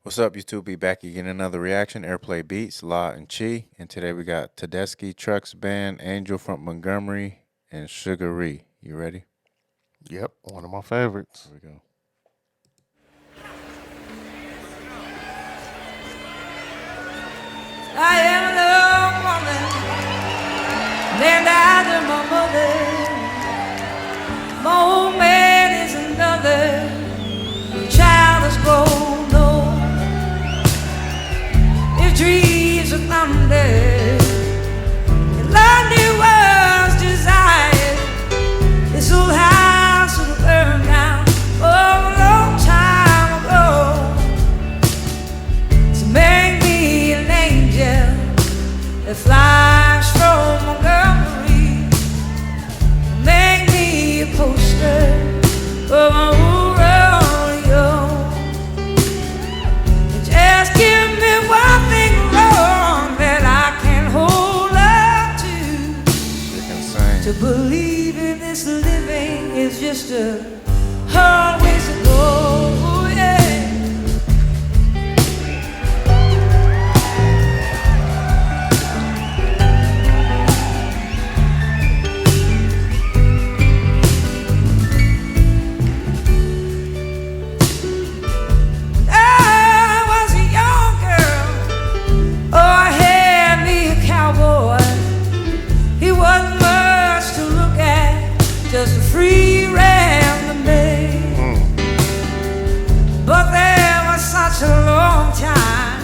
What's up, YouTube? Be back again. Another reaction. Airplay Beats, La and Chi. And today we got Tedeschi, Trucks Band, Angel from Montgomery, and Sugaree. You ready? Yep, one of my favorites. Here we go. I am the woman named after my mother. My old man is another child that's grown old. If dreams are thunder, and lonely was desired, this old house will burn down a long time ago. So make me an angel that flies from Montgomery. Make me a poster of my rodeo. And just give me one thing wrong that I can hold up They can sing. to believe in this living is just a hard ways to go. Yeah. I was a young girl. Oh, I had me a cowboy. He wasn't much to look at, just a free rambling day. But there was such a long time,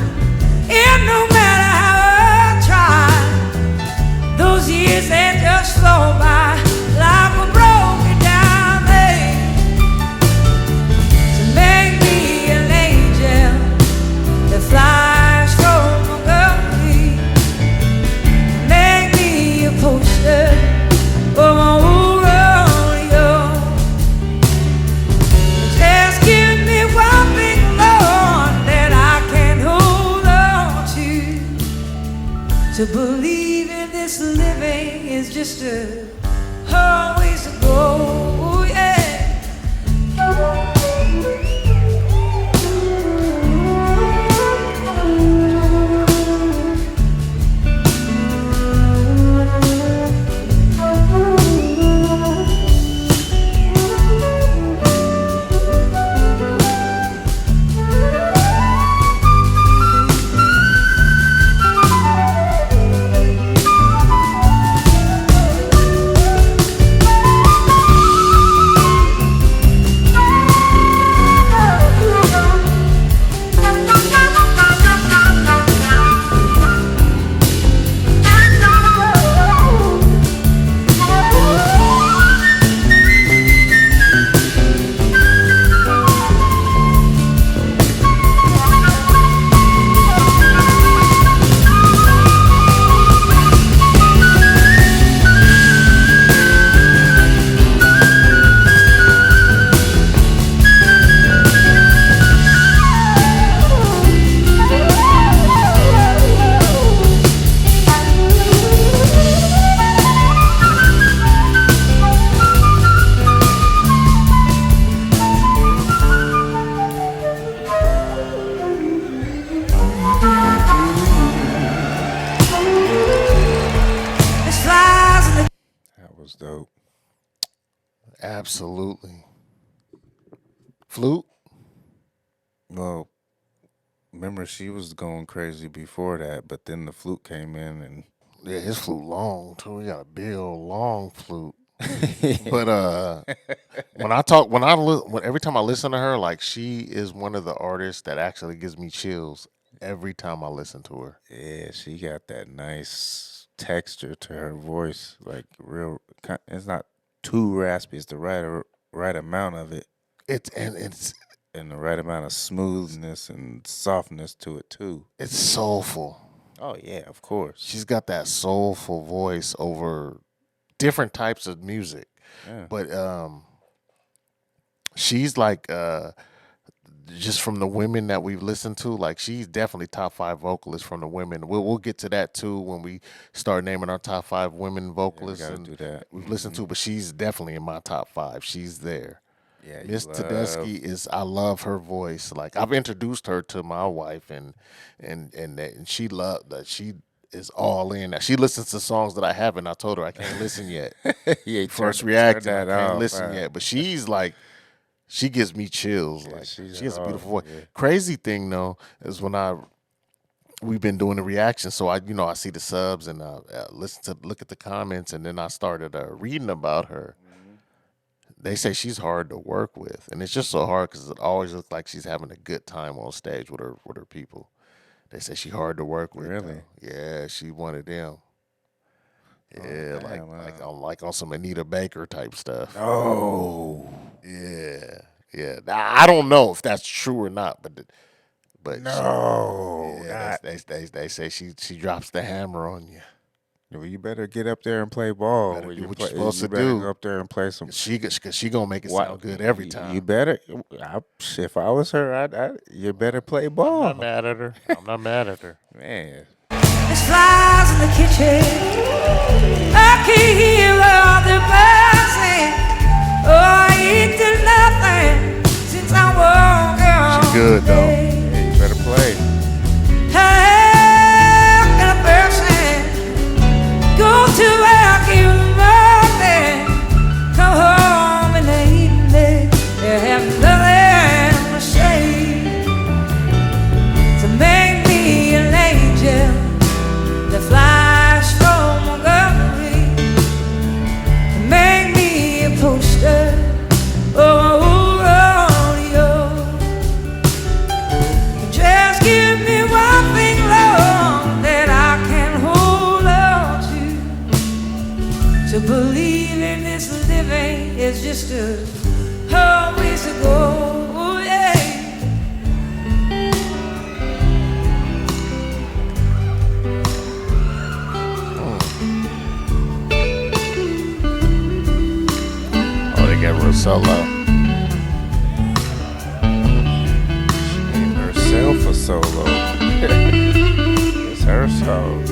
and no matter how I tried, those years they just flow by like a broken down thing. So make me an angel that flies from Montgomery. Make me a poster of my old rodeo. Just give me one thing, Lord, that I can hold on to believe in this living is just a hard ways to go. Yeah. This flies in the That was dope. Absolutely. Flute? Well, remember, she was going crazy before that, but then the flute came in and. Yeah, his flute long too. He got a big old long flute. But when I talk, every time I listen to her, like she is one of the artists that actually gives me chills every time I listen to her. Yeah, she got that nice texture to her voice. Like, it's not too raspy, it's the right amount of it. It's And the right amount of smoothness and softness to it too. it's soulful. Oh yeah, of course. She's got that soulful voice over different types of music. Yeah. But she's like just from the women that we've listened to, like she's definitely top five vocalists from the women. We'll get to that too when we start naming our top five women Yeah, we vocalists gotta and do that. we've listened to. But she's definitely in my top five. She's there. Yeah, you Miss love. Tedeschi is. I love her voice. Like I've introduced her to my wife, and she loved that. She is all in. Now she listens to songs that I haven't. I told her I can't listen yet. Yeah, First turn reacting, I that can't off. listen yet. But she's like, she gives me chills. Yeah, Like she's she has a beautiful voice. yeah. Crazy thing though is when we've been doing the reaction, so I see the subs and look at the comments, and then I started reading about her. They say she's hard to work with, and it's just so hard because it always looks like she's having a good time on stage with her people. They say she's hard to work with. Really? Though. Yeah, she one of them. Yeah, damn, like on some Anita Baker type stuff. Oh Yeah, yeah. Now, I don't know if that's true or not, but no! yeah, they say she drops the hammer on you. Well, you better get up there and play ball. Better When do you what play, you're supposed you to better do. go up there and play some. Cause she gonna make it sound good every time. You better. If I was her, you better play ball. I'm not mad at her. I'm not mad at her. Man, There's flies in the kitchen. I can hear all the birds sing. Oh, I ain't done nothing since I woke up. She good though. hey, you better play. How can a person go to work in the morning, come home in the evening, they have nothing to say to make me an angel that flies from Montgomery, to make me a poster of a rodeo. Just give me one thing, Lord, that I can hold on to believe in this living is just a hard ways to go, yeah. Oh, they got Rosella. Named herself a solo. It's her song.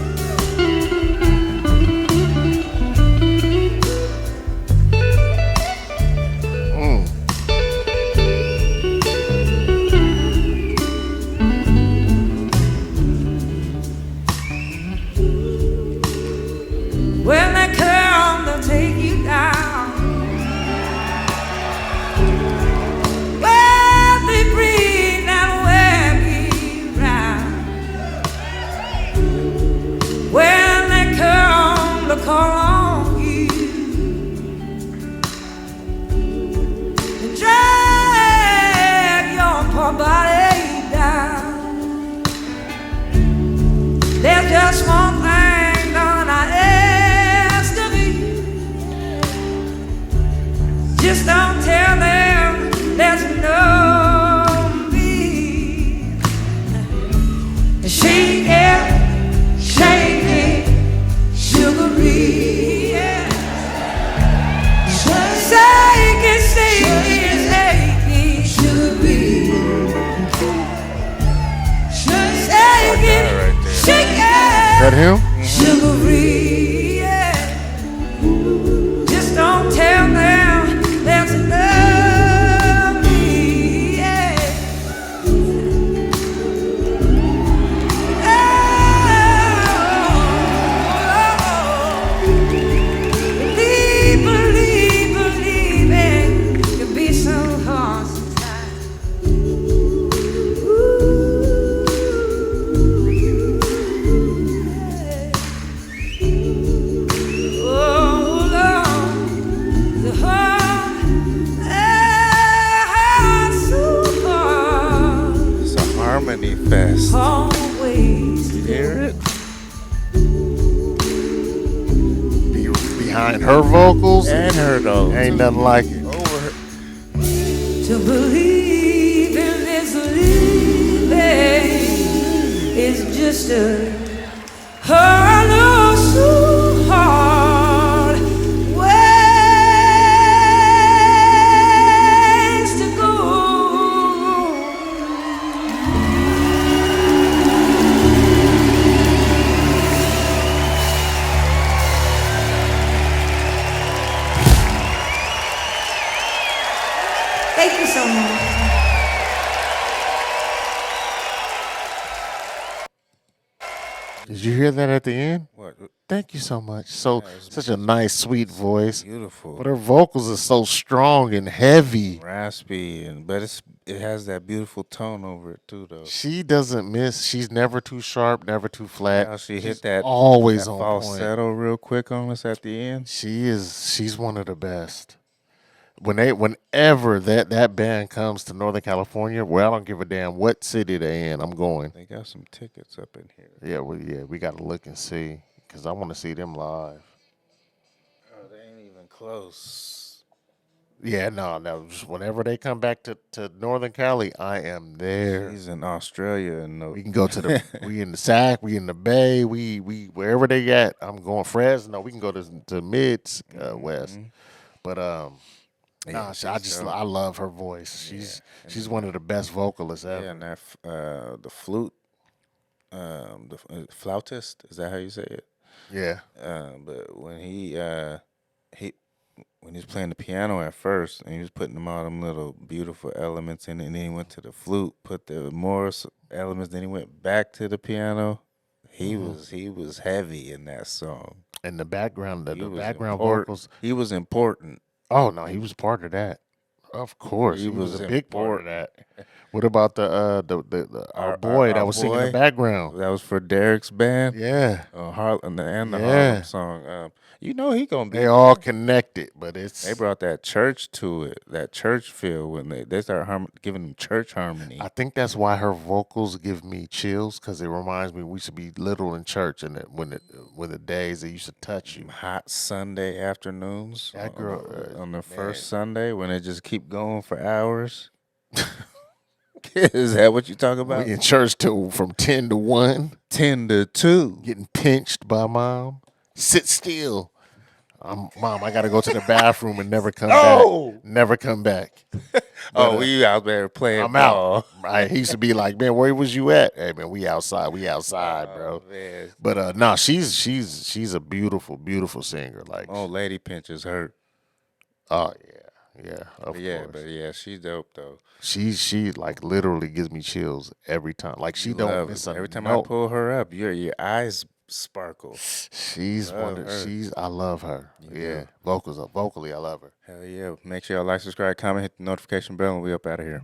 When they come, they'll take you down. Well, they bring that webby round. When they come to call on you, and drag your poor body down. There's just one thing, don't I ask of you. Just don't tell them there's no me. Shake it, shake it, Sugaree. Yeah. Shake it, shake it, shake it, Sugaree. Shake it, right there. shake it. Is that him? Sugaree, yeah. Just don't tell them there's enough me, yeah. Oh, believing can be so hard sometimes. Oh, Lord, the heart so hard, It's a harmony fest. always. You hear it? Behind her vocals, And her though. ain't nothing like it. Over her. To believe in this living is just a hard, so hard ways to go. Did you hear that at the end? What? Thank you so much. So Yeah, it's such a nice, sweet voice, beautiful. but her vocals are so strong and heavy. Raspy, but it has that beautiful tone over it too, though. She doesn't miss. She's never too sharp, never too flat. How she She's hit that always that on point. falsetto real quick on us at the end. She's one of the best. Whenever that band comes to Northern California, well, I don't give a damn what city they in, I'm going. They got some tickets up in here. Yeah, we got to look and see because I want to see them live. Oh, they ain't even close. Yeah, no. Just whenever they come back to Northern Cali, I am there. He's in Australia, and We can go to the we in the Sac, we in the Bay, we wherever they at. I'm going Fresno. We can go to Mids West, but yeah, I love her voice. She's one of the best vocalists ever. yeah, and that the flute, the flautist, is that how you say it? Yeah. But when he when he was playing the piano at first, and he was putting all them little beautiful elements in it, and then he went to the flute, put the more elements, then he went back to the piano. He was heavy in that song. And the background, the He was background important. vocals. He was important. Oh no, he was part of that. Of course, he was a big part of that. What about our boy that was singing in the background? That was for Derek's band. Yeah, And the Harlem song. You know he gonna be. They all connected, but They brought that church to it, that church feel when they start giving them church harmony. I think that's why her vocals give me chills because it reminds me we should be little in church and when the days they used to touch you. Hot Sunday afternoons. That girl on the first Sunday when they just keep going for hours. Is that what you talk about? We in church from 10 to 1. 10 to 2. Getting pinched by mom. Sit still. Mom, I got to go to the bathroom and never come back. Never come back. But, we out there playing I'm ball. out. Right. He used to be like, man, where was you at? Hey, man, we outside, bro. Man. But no, she's a beautiful, beautiful singer. Like, Old lady pinches hurt. Oh yeah, of course. But yeah, she's dope though. She like literally gives me chills every time. Like she don't miss a every time note. I pull her up, your eyes sparkle. She's I love her. Yeah. Vocally I love her. Hell yeah. Make sure y'all like, subscribe, comment, hit the notification bell, and we up out of here.